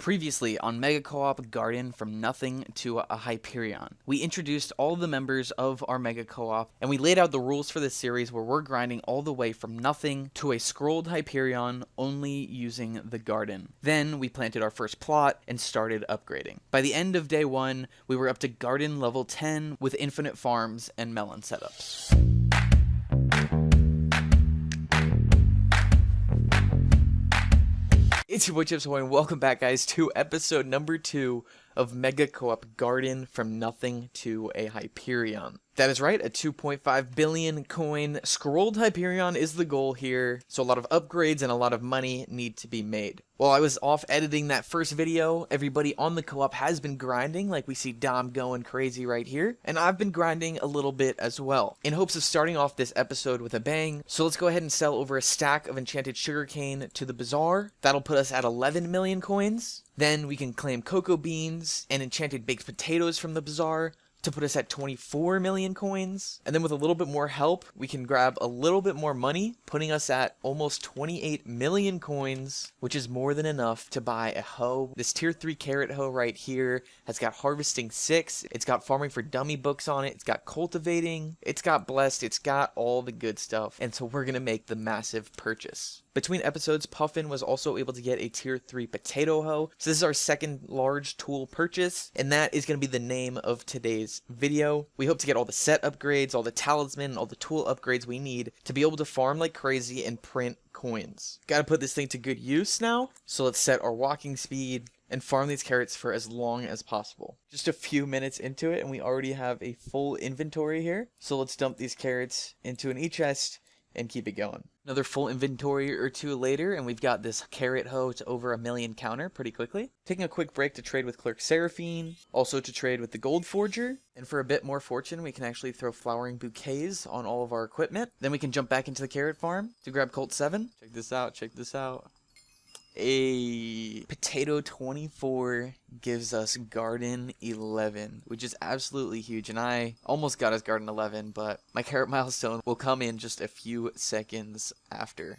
Previously on Mega Co-op Garden from Nothing to a Hyperion, we introduced all of the members of our Mega Co-op, and we laid out the rules for this series where we're grinding all the way from nothing to a scrolled Hyperion only using the garden. Then we planted our first plot and started upgrading. By the end of day 1, we were up to garden level 10 with infinite farms and melon setups. It's your boy Chips Ahoy, and welcome back, guys, to episode number 2 of Mega Co-op Garden from Nothing to a Hyperion. That is right, a 2.5 billion coin scrolled Hyperion is the goal here, so a lot of upgrades and a lot of money need to be made. While I was off editing that first video, everybody on the co-op has been grinding, like we see Dom going crazy right here, and I've been grinding a little bit as well, in hopes of starting off this episode with a bang. So let's go ahead and sell over a stack of enchanted sugarcane to the bazaar. That'll put us at 11 million coins. Then we can claim cocoa beans and enchanted baked potatoes from the bazaar to put us at 24 million coins. And then with a little bit more help, we can grab a little bit more money, putting us at almost 28 million coins, which is more than enough to buy a hoe. This tier 3 carrot hoe right here has got harvesting 6, it's got farming for dummy books on it, it's got cultivating, it's got blessed, it's got all the good stuff. And so we're gonna make the massive purchase. Between episodes, Puffin was also able to get a tier 3 potato hoe. So this is our second large tool purchase, and that is going to be the name of today's video. We hope to get all the set upgrades, all the talisman, all the tool upgrades we need to be able to farm like crazy and print coins. Gotta put this thing to good use now, so let's set our walking speed and farm these carrots for as long as possible. Just a few minutes into it, and we already have a full inventory here. So let's dump these carrots into an e-chest and keep it going. Another full inventory or two later, and we've got this carrot hoe to over 1 million counter pretty quickly. Taking a quick break to trade with Clerk Seraphine, also to trade with the Gold Forger, and for a bit more fortune, we can actually throw flowering bouquets on all of our equipment. Then we can jump back into the carrot farm to grab Colt 7. Check this out, check this out. A potato 24 gives us garden 11, which is absolutely huge, and I almost got us garden 11, but my carrot milestone will come in just a few seconds after.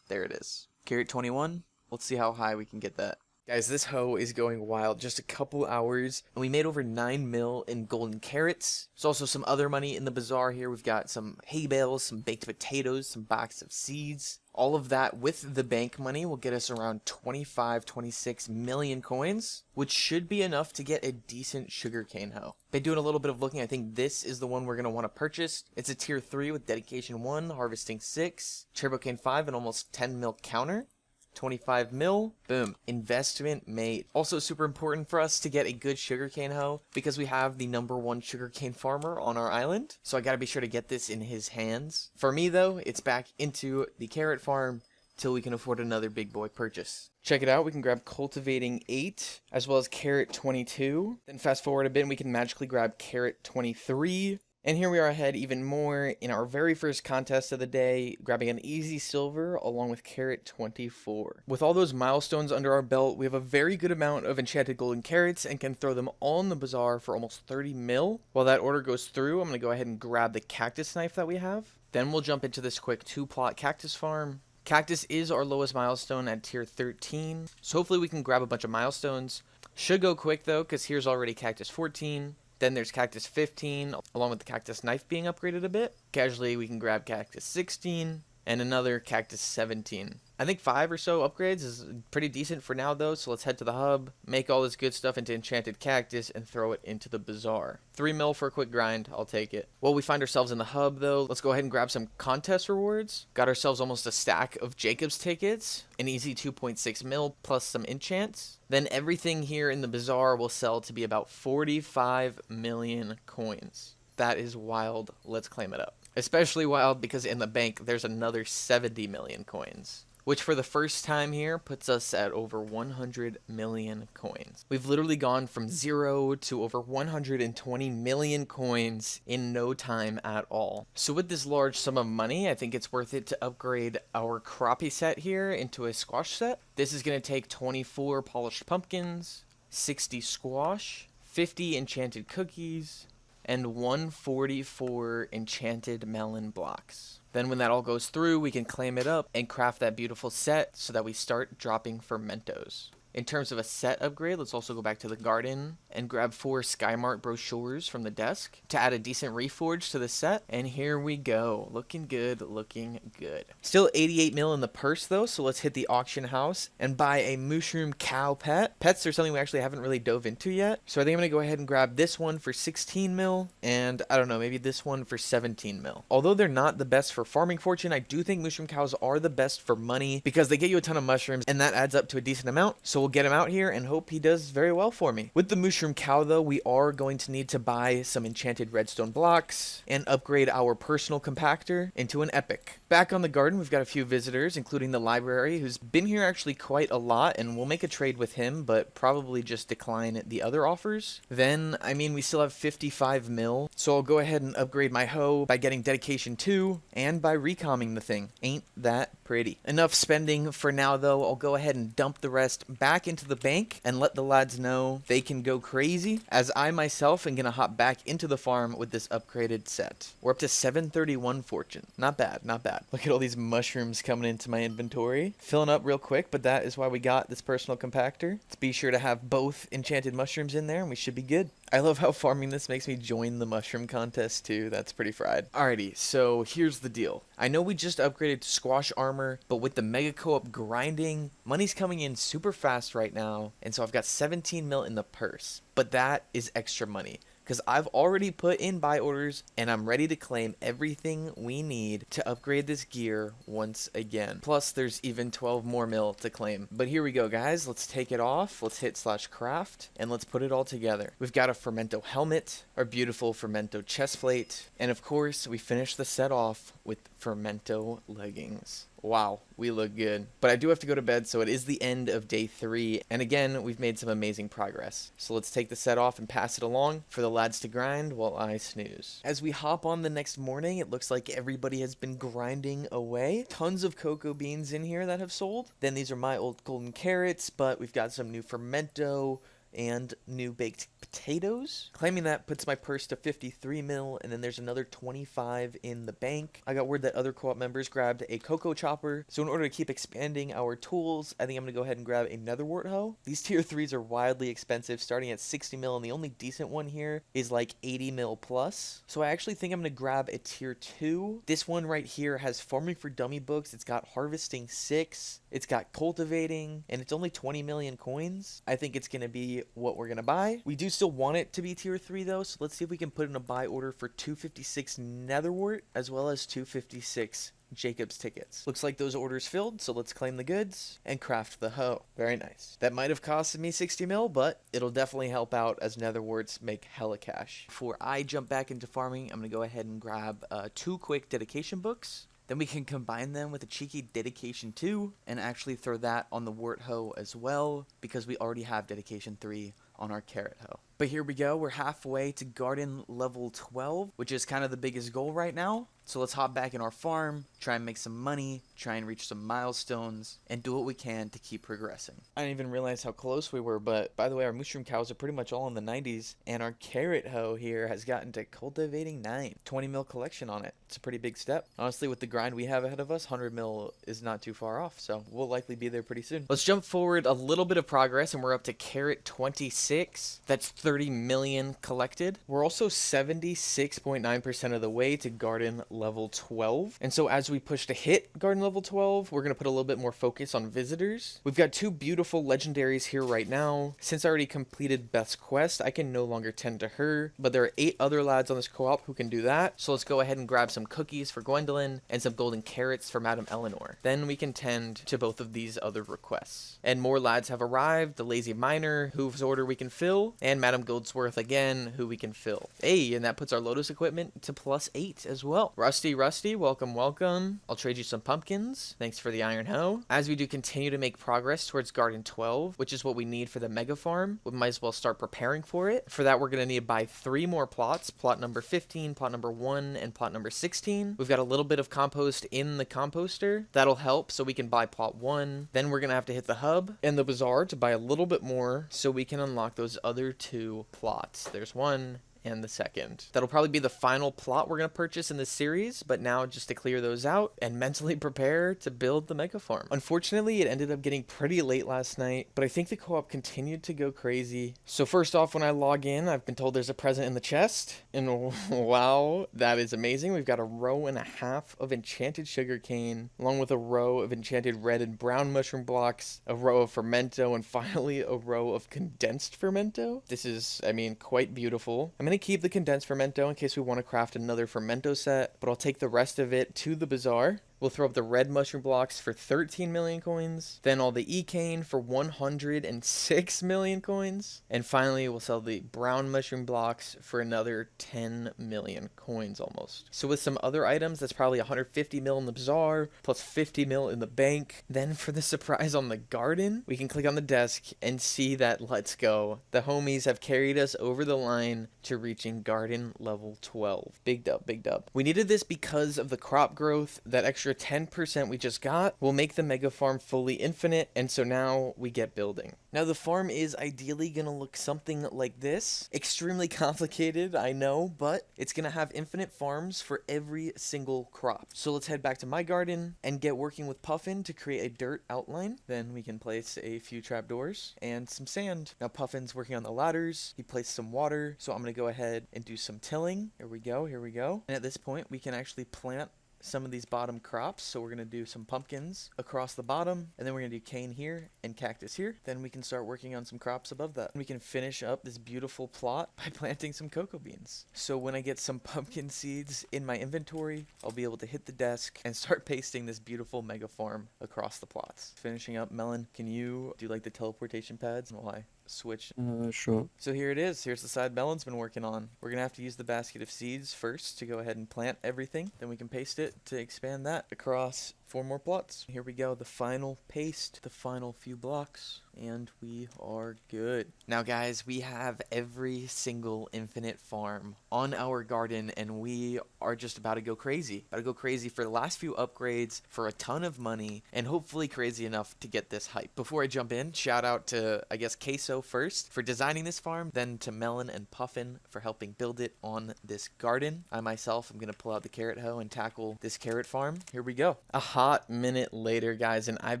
There it is. Carrot 21, let's see how high we can get that. Guys, this hoe is going wild. Just a couple hours, and we made over 9 mil in golden carrots. There's also some other money in the bazaar here. We've got some hay bales, some baked potatoes, some boxes of seeds. All of that with the bank money will get us around 25-26 million coins, which should be enough to get a decent sugarcane hoe. By doing a little bit of looking, I think this is the one we're going to want to purchase. It's a tier 3 with dedication 1, harvesting 6, turbocane 5, and almost 10 mil counter. 25 mil, boom, investment made. Also super important for us to get a good sugarcane hoe because we have the #1 sugarcane farmer on our island. So I gotta be sure to get this in his hands. For me though, it's back into the carrot farm till we can afford another big boy purchase. Check it out, we can grab cultivating 8 as well as carrot 22. Then fast forward a bit and we can magically grab carrot 23. And here we are ahead even more in our very first contest of the day, grabbing an easy silver along with carrot 24. With all those milestones under our belt, we have a very good amount of enchanted golden carrots and can throw them all in the bazaar for almost 30 mil. While that order goes through, I'm going to go ahead and grab the cactus knife that we have. Then we'll jump into this quick 2-plot cactus farm. Cactus is our lowest milestone at tier 13, so hopefully we can grab a bunch of milestones. Should go quick though, because here's already cactus 14. Then there's cactus 15, along with the cactus knife being upgraded a bit. Casually, we can grab cactus 16 and another cactus 17. I think 5 or so upgrades is pretty decent for now though, so let's head to the hub, make all this good stuff into enchanted cactus, and throw it into the bazaar. 3 mil for a quick grind, I'll take it. While we find ourselves in the hub though, let's go ahead and grab some contest rewards. Got ourselves almost a stack of Jacob's tickets, an easy 2.6 mil plus some enchants. Then everything here in the bazaar will sell to be about 45 million coins. That is wild, let's claim it up. Especially wild because in the bank there's another 70 million coins, which for the first time here puts us at over 100 million coins. We've literally gone from 0 to over 120 million coins in no time at all. So with this large sum of money, I think it's worth it to upgrade our crappie set here into a squash set. This is going to take 24 polished pumpkins, 60 squash, 50 enchanted cookies, and 144 enchanted melon blocks. Then when that all goes through, we can claim it up and craft that beautiful set so that we start dropping fermentos. In terms of a set upgrade, let's also go back to the garden and grab 4 Skymart brochures from the desk to add a decent reforge to the set. And here we go. Looking good, looking good. Still 88 mil in the purse though, so let's hit the auction house and buy a mushroom cow pet. Pets are something we actually haven't really dove into yet. So I think I'm going to go ahead and grab this one for 16 mil and I don't know, maybe this one for 17 mil. Although they're not the best for farming fortune, I do think mushroom cows are the best for money because they get you a ton of mushrooms and that adds up to a decent amount. So we'll get him out here and hope he does very well for me. With the mushroom cow though, we are going to need to buy some enchanted redstone blocks and upgrade our personal compactor into an epic. Back on the garden, we've got a few visitors, including the library, who's been here actually quite a lot, and we'll make a trade with him, but probably just decline the other offers. Then, I mean, we still have 55 mil, so I'll go ahead and upgrade my hoe by getting dedication 2 and by recomming the thing. Ain't that pretty. Enough spending for now though. I'll go ahead and dump the rest back into the bank and let the lads know they can go crazy, as I myself am gonna hop back into the farm with this upgraded set. We're up to 731 fortune. Not bad, not bad. Look at all these mushrooms coming into my inventory. Filling up real quick, but that is why we got this personal compactor. Let's be sure to have both enchanted mushrooms in there and we should be good. I love how farming this makes me join the mushroom contest too. That's pretty fried. Alrighty, so here's the deal. I know we just upgraded to squash armor, but with the mega co-op grinding, money's coming in super fast right now, and so I've got 17 mil in the purse. But that is extra money, because I've already put in buy orders and I'm ready to claim everything we need to upgrade this gear once again. Plus there's even 12 more mil to claim. But here we go guys, let's take it off, let's hit /craft and let's put it all together. We've got a fermento helmet, our beautiful fermento chest plate, and of course we finish the set off with fermento leggings. Wow, we look good. But I do have to go to bed, so it is the end of day 3. And again, we've made some amazing progress. So let's take the set off and pass it along for the lads to grind while I snooze. As we hop on the next morning, it looks like everybody has been grinding away. Tons of cocoa beans in here that have sold. Then these are my old golden carrots, but we've got some new fermento and new baked potatoes. Claiming that puts my purse to 53 mil, and then there's another 25 in the bank. I got word that other co-op members grabbed a cocoa chopper, so in order to keep expanding our tools, I think I'm gonna go ahead and grab another wart hoe. These tier 3s are wildly expensive, starting at 60 mil, and the only decent one here is like 80 mil plus. So I actually think I'm gonna grab a tier 2. This one right here has farming for dummy books, it's got harvesting 6, it's got cultivating, and it's only 20 million coins. I think it's gonna be what we're gonna buy. We do still want it to be tier 3 though, so let's see if we can put in a buy order for 256 nether wart as well as 256 Jacob's tickets. Looks like those orders filled, so let's claim the goods and craft the hoe. Very nice. That might have costed me 60 mil, but it'll definitely help out as nether warts make hella cash. Before I jump back into farming, I'm gonna go ahead and grab 2 quick dedication books. Then we can combine them with a cheeky dedication 2 and actually throw that on the wart hoe as well, because we already have dedication 3 on our carrot hoe. But here we go, we're halfway to garden level 12, which is kind of the biggest goal right now. So let's hop back in our farm, try and make some money, try and reach some milestones, and do what we can to keep progressing. I didn't even realize how close we were, but by the way, our mushroom cows are pretty much all in the 90s, and our carrot hoe here has gotten to cultivating 9. 20 mil collection on it. It's a pretty big step. Honestly, with the grind we have ahead of us, 100 mil is not too far off, so we'll likely be there pretty soon. Let's jump forward a little bit of progress, and we're up to carrot 26. That's 30 million collected. We're also 76.9% of the way to garden level 12. And so as we push to hit garden level 12, we're going to put a little bit more focus on visitors. We've got 2 beautiful legendaries here right now. Since I already completed Beth's quest, I can no longer tend to her, but there are 8 other lads on this co-op who can do that. So let's go ahead and grab some cookies for Gwendolyn and some golden carrots for Madam Eleanor. Then we can tend to both of these other requests. And more lads have arrived. The lazy miner, whose order we can fill, and Madam Goldsworth again, who we can fill. Hey, and that puts our Lotus equipment to +8 as well. Rusty, welcome, welcome. I'll trade you some pumpkins. Thanks for the iron hoe. As we do continue to make progress towards garden 12, which is what we need for the mega farm, we might as well start preparing for it. For that, we're going to need to buy 3 more plots. Plot number 15, plot number 1, and plot number 16. We've got a little bit of compost in the composter. That'll help so we can buy plot 1. Then we're going to have to hit the hub and the bazaar to buy a little bit more so we can unlock those other 2 plots. There's 1 and the second. That'll probably be the final plot we're going to purchase in this series, but now just to clear those out and mentally prepare to build the mega farm. Unfortunately, it ended up getting pretty late last night, but I think the co-op continued to go crazy. So first off, when I log in, I've been told there's a present in the chest, and wow, that is amazing. We've got a row and a half of enchanted sugarcane, along with a row of enchanted red and brown mushroom blocks, a row of fermento, and finally a row of condensed fermento. This is, I mean, quite beautiful. I'm going to keep the condensed fermento in case we want to craft another fermento set, but I'll take the rest of it to the bazaar. We'll throw up the red mushroom blocks for 13 million coins, then all the e-cane for 106 million coins, and finally we'll sell the brown mushroom blocks for another 10 million coins almost. So with some other items, that's probably 150 mil in the bazaar, plus 50 mil in the bank. Then for the surprise on the garden, we can click on the desk and see that, let's go, the homies have carried us over the line to reaching garden level 12. Big dub, big dub. We needed this because of the crop growth. That extra 10% we just got will make the mega farm fully infinite, and so now we get building. Now the farm is ideally going to look something like this. Extremely complicated, I know, but it's going to have infinite farms for every single crop. So let's head back to my garden and get working with Puffin to create a dirt outline. Then we can place a few trapdoors and some sand. Now Puffin's working on the ladders. He placed some water, so I'm going to go ahead and do some tilling. Here we go, here we go. And at this point, we can actually plant some of these bottom crops. So we're going to do some pumpkins across the bottom, and then we're going to do cane here and cactus here. Then we can start working on some crops above that. We can finish up this beautiful plot by planting some cocoa beans. So when I get some pumpkin seeds in my inventory, I'll be able to hit the desk and start pasting this beautiful mega farm across the plots. Finishing up, Melon, can you do like the teleportation pads while I switch? Sure. So here it is. Here's the side Melon's been working on. We're gonna have to use the basket of seeds first to go ahead and plant everything. Then we can paste it to expand that across 4 more plots. Here we go. The final paste, the final few blocks, and we are good. Now guys, we have every single infinite farm on our garden, and we are just about to go crazy. About to go crazy for the last few upgrades, for a ton of money, and hopefully crazy enough to get this hype. Before I jump in, shout out to, I guess, Queso first for designing this farm, then to Melon and Puffin for helping build it on this garden. I myself am going to pull out the carrot hoe and tackle this carrot farm. Here we go. A hot minute later, guys, and I've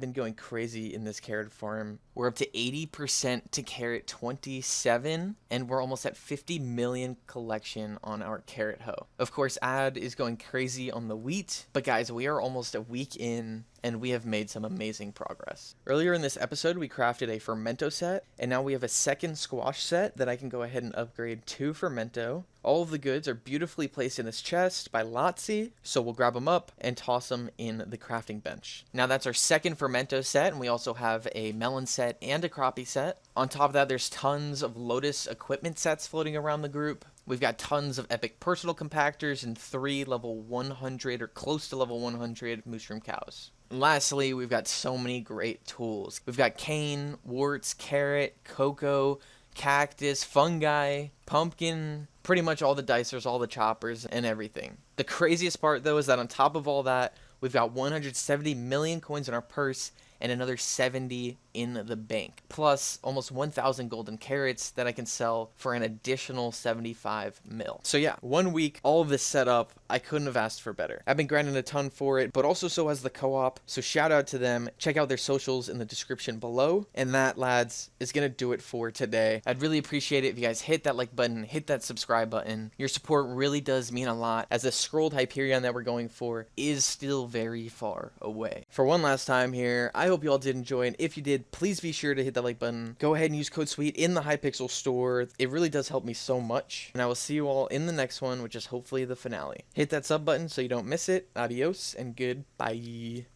been going crazy in this carrot farm. We're up to 80% to carrot 27, and we're almost at 50 million collection on our carrot hoe. Of course, Ad is going crazy on the wheat, but guys, we are almost a week in, and we have made some amazing progress. Earlier in this episode, we crafted a fermento set, and now we have a second squash set that I can go ahead and upgrade to fermento. All of the goods are beautifully placed in this chest by Lotzi, so we'll grab them up and toss them in the crafting bench. Now that's our second fermento set, and we also have a melon set and a crappie set. On top of that, there's tons of Lotus equipment sets floating around the group. We've got tons of epic personal compactors and 3 level 100 or close to level 100 mushroom cows. And lastly, we've got so many great tools. We've got cane, warts, carrot, cocoa, cactus, fungi, pumpkin, pretty much all the dicers, all the choppers, and everything. The craziest part, though, is that on top of all that, we've got 170 million coins in our purse and another 70 in the bank, plus almost 1,000 golden carrots that I can sell for an additional 75 mil. So yeah, 1 week, all of this set up. I couldn't have asked for better. I've been grinding a ton for it, but also so has the co-op, so shout out to them. Check out their socials in the description below. And that, lads, is gonna do it for today. I'd really appreciate it if you guys hit that like button, hit that subscribe button. Your support really does mean a lot, as the scrolled Hyperion that we're going for is still very far away. For one last time here, I hope you all did enjoy, and if you did, please be sure to hit that like button. Go ahead and use code SWEET in the Hypixel store. It really does help me so much, and I will see you all in the next one, which is hopefully the finale. Hit that sub button so you don't miss it. Adios and goodbye.